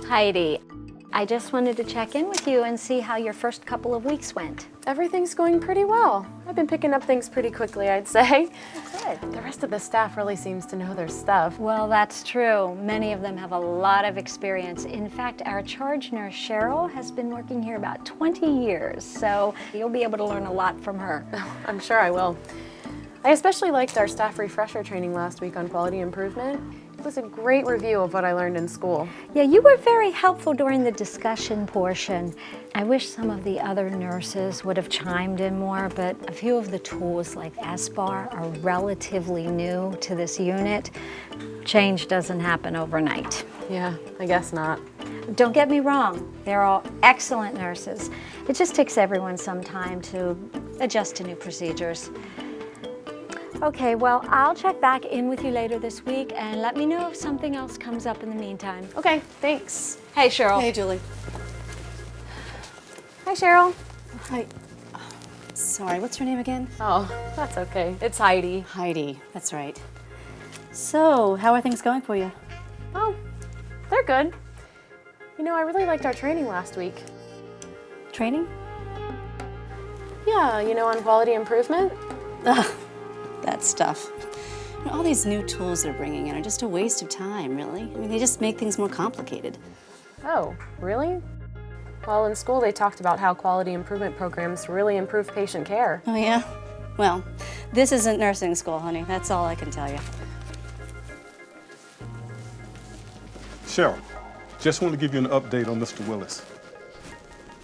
Heidi, I just wanted to check in with you and see how your first couple of weeks went. Everything's going pretty well. I've been picking up things pretty quickly, I'd say. Good. The rest of the staff really seems to know their stuff. Well, that's true. Many of them have a lot of experience. In fact, our charge nurse, Cheryl, has been working here about 20 years, so you'll be able to learn a lot from her. I'm sure I will. I especially liked our staff refresher training last week on quality improvement. It was a great review of what I learned in school. Yeah, you were very helpful during the discussion portion. I wish some of the other nurses would have chimed in more, but a few of the tools like SBAR are relatively new to this unit. Change doesn't happen overnight. Yeah, I guess not. Don't get me wrong, they're all excellent nurses. It just takes everyone some time to adjust to new procedures. Okay, well, I'll check back in with you later this week and let me know if something else comes up in the meantime. Okay, thanks. Hey, Cheryl. Hey, Julie. Hi, Cheryl. Hi. Sorry, what's your name again? Oh, that's okay. It's Heidi. Heidi, that's right. So, how are things going for you? Oh, they're good. You know, I really liked our training last week. Training? Yeah, you know, on quality improvement. Ugh, that stuff. You know, all these new tools they're bringing in are just a waste of time, really. I mean, they just make things more complicated. Oh, really? Well, in school they talked about how quality improvement programs really improve patient care. Oh, yeah? Well, this isn't nursing school, honey. That's all I can tell you. Cheryl, just want to give you an update on Mr. Willis.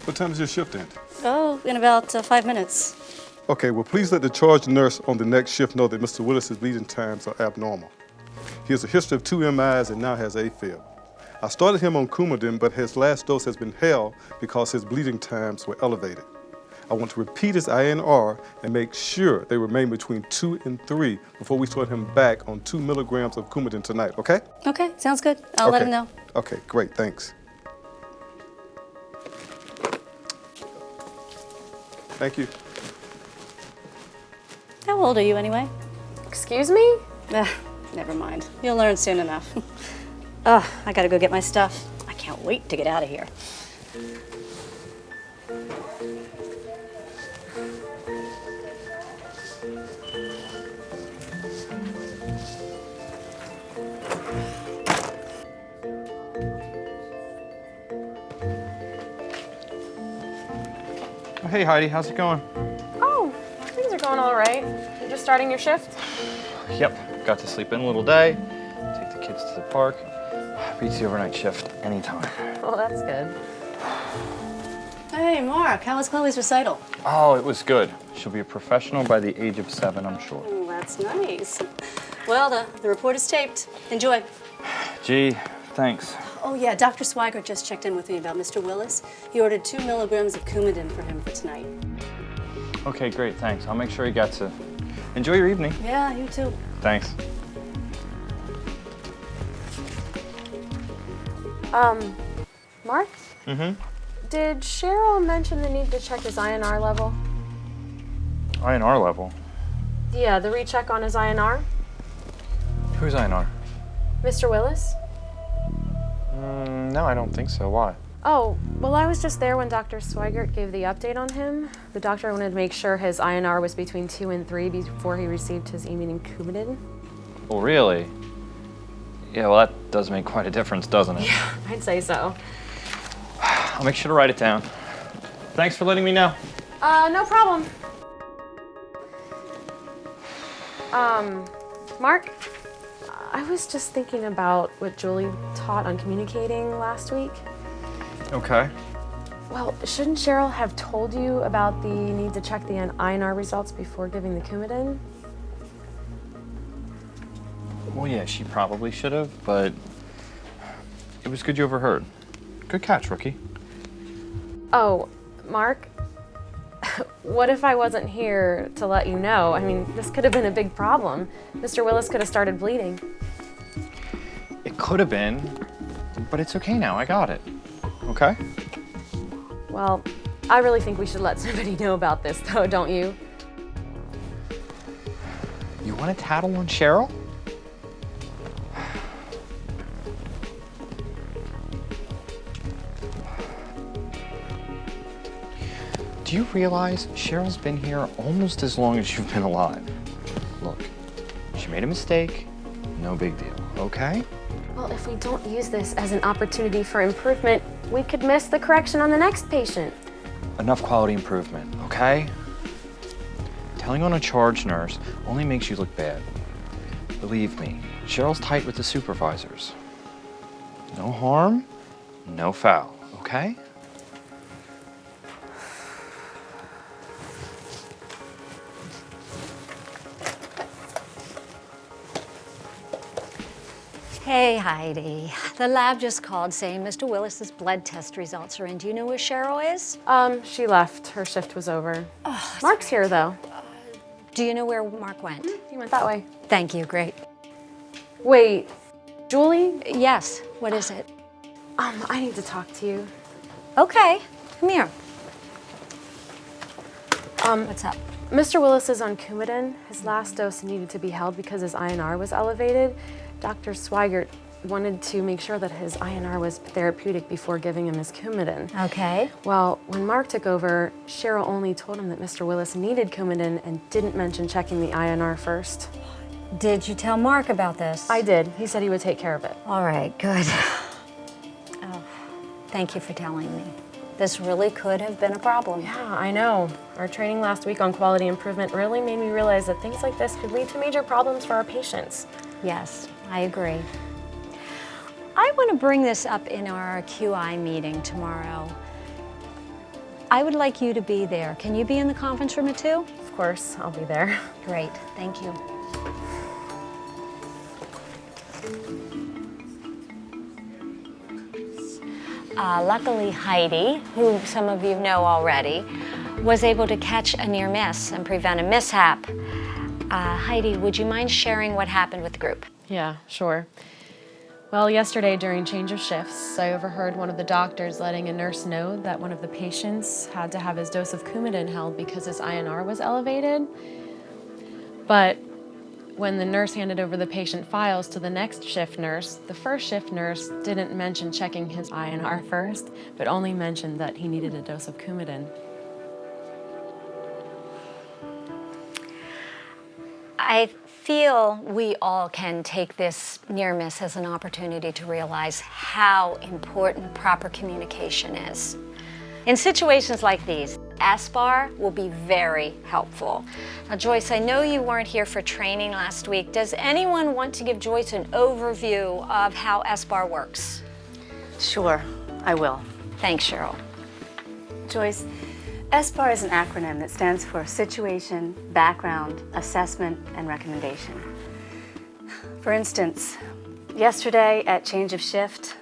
What time does your shift end? Oh, in about 5 minutes. Okay, well, please let the charge nurse on the next shift know that Mr. Willis's bleeding times are abnormal. He has a history of 2 MIs and now has AFib. I started him on Coumadin, but his last dose has been held because his bleeding times were elevated. I want to repeat his INR and make sure they remain between 2 and 3 before we start him back on 2 milligrams of Coumadin tonight, okay? Okay, sounds good. I'll let him know. Okay, great, thanks. Thank you. How old are you, anyway? Excuse me? Never mind. You'll learn soon enough. Ugh, I gotta go get my stuff. I can't wait to get out of here. Hey Heidi, how's it going? Oh, things are going all right. You're just starting your shift? Yep, got to sleep in a little day, take the kids to the park. Beats the overnight shift anytime. Well, that's good. Hey, Mark, how was Chloe's recital? Oh, it was good. She'll be a professional by the age of 7, I'm sure. Oh, that's nice. Well, the report is taped. Enjoy. Gee, thanks. Oh, yeah, Dr. Swigert just checked in with me about Mr. Willis. He ordered 2 milligrams of Coumadin for him for tonight. Okay, great, thanks. I'll make sure he gets it. Enjoy your evening. Yeah, you too. Thanks. Mark? Mm-hmm. Did Cheryl mention the need to check his INR level? INR level? Yeah, the recheck on his INR. Who's INR? Mr. Willis? No, I don't think so. Why? Oh, well, I was just there when Dr. Swigert gave the update on him. The doctor wanted to make sure his INR was between 2 and 3 before he received his immuning Coumadin. Oh, really? Yeah, well, that does make quite a difference, doesn't it? Yeah, I'd say so. I'll make sure to write it down. Thanks for letting me know. No problem. Mark, I was just thinking about what Julie taught on communicating last week. Okay. Well, shouldn't Cheryl have told you about the need to check the INR results before giving the Coumadin? Well, yeah, she probably should have, but it was good you overheard. Good catch, rookie. Oh, Mark, what if I wasn't here to let you know? I mean, this could have been a big problem. Mr. Willis could have started bleeding. It could have been, but it's okay now. I got it. Okay? Well, I really think we should let somebody know about this, though, don't you? You want to tattle on Cheryl? Do you realize Cheryl's been here almost as long as you've been alive? Look, she made a mistake, no big deal, okay? Well, if we don't use this as an opportunity for improvement, we could miss the correction on the next patient. Enough quality improvement, okay? Telling on a charge nurse only makes you look bad. Believe me, Cheryl's tight with the supervisors. No harm, no foul, okay? Hey, Heidi. The lab just called saying Mr. Willis's blood test results are in. Do you know where Cheryl is? She left. Her shift was over. Mark's here, though. Do you know where Mark went? He went that way. Thank you, great. Wait, Julie? Yes, what is it? I need to talk to you. Okay, come here. What's up? Mr. Willis is on Coumadin. His last dose needed to be held because his INR was elevated. Dr. Swigert wanted to make sure that his INR was therapeutic before giving him his Coumadin. Okay. Well, when Mark took over, Cheryl only told him that Mr. Willis needed Coumadin and didn't mention checking the INR first. Did you tell Mark about this? I did. He said he would take care of it. All right, good. Oh, thank you for telling me. This really could have been a problem. Yeah, I know. Our training last week on quality improvement really made me realize that things like this could lead to major problems for our patients. Yes, I agree. I want to bring this up in our QI meeting tomorrow. I would like you to be there. Can you be in the conference room at 2? Of course, I'll be there. Great, thank you. Luckily, Heidi, who some of you know already, was able to catch a near miss and prevent a mishap. Heidi, would you mind sharing what happened with the group? Yeah, sure. Well, yesterday during change of shifts, I overheard one of the doctors letting a nurse know that one of the patients had to have his dose of Coumadin held because his INR was elevated. But when the nurse handed over the patient files to the next shift nurse, the first shift nurse didn't mention checking his INR first, but only mentioned that he needed a dose of Coumadin. I feel we all can take this near miss as an opportunity to realize how important proper communication is. In situations like these, ASPAR will be very helpful. Now, Joyce, I know you weren't here for training last week. Does anyone want to give Joyce an overview of how ASPAR works? Sure, I will. Thanks, Cheryl. Joyce, SBAR is an acronym that stands for Situation, Background, Assessment, and Recommendation. For instance, yesterday at change of shift,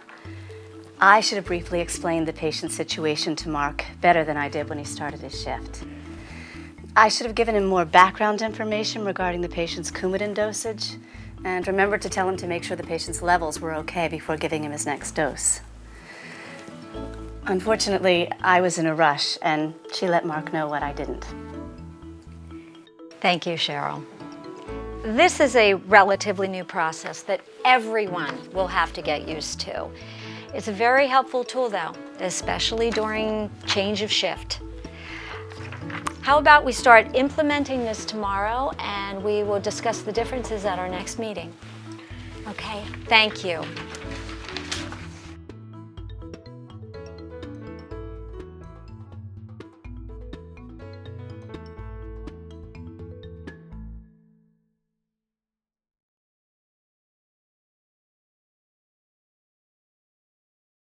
I should have briefly explained the patient's situation to Mark better than I did when he started his shift. I should have given him more background information regarding the patient's Coumadin dosage and remembered to tell him to make sure the patient's levels were okay before giving him his next dose. Unfortunately, I was in a rush, and she let Mark know what I didn't. Thank you, Cheryl. This is a relatively new process that everyone will have to get used to. It's a very helpful tool, though, especially during change of shift. How about we start implementing this tomorrow, and we will discuss the differences at our next meeting? Okay, thank you.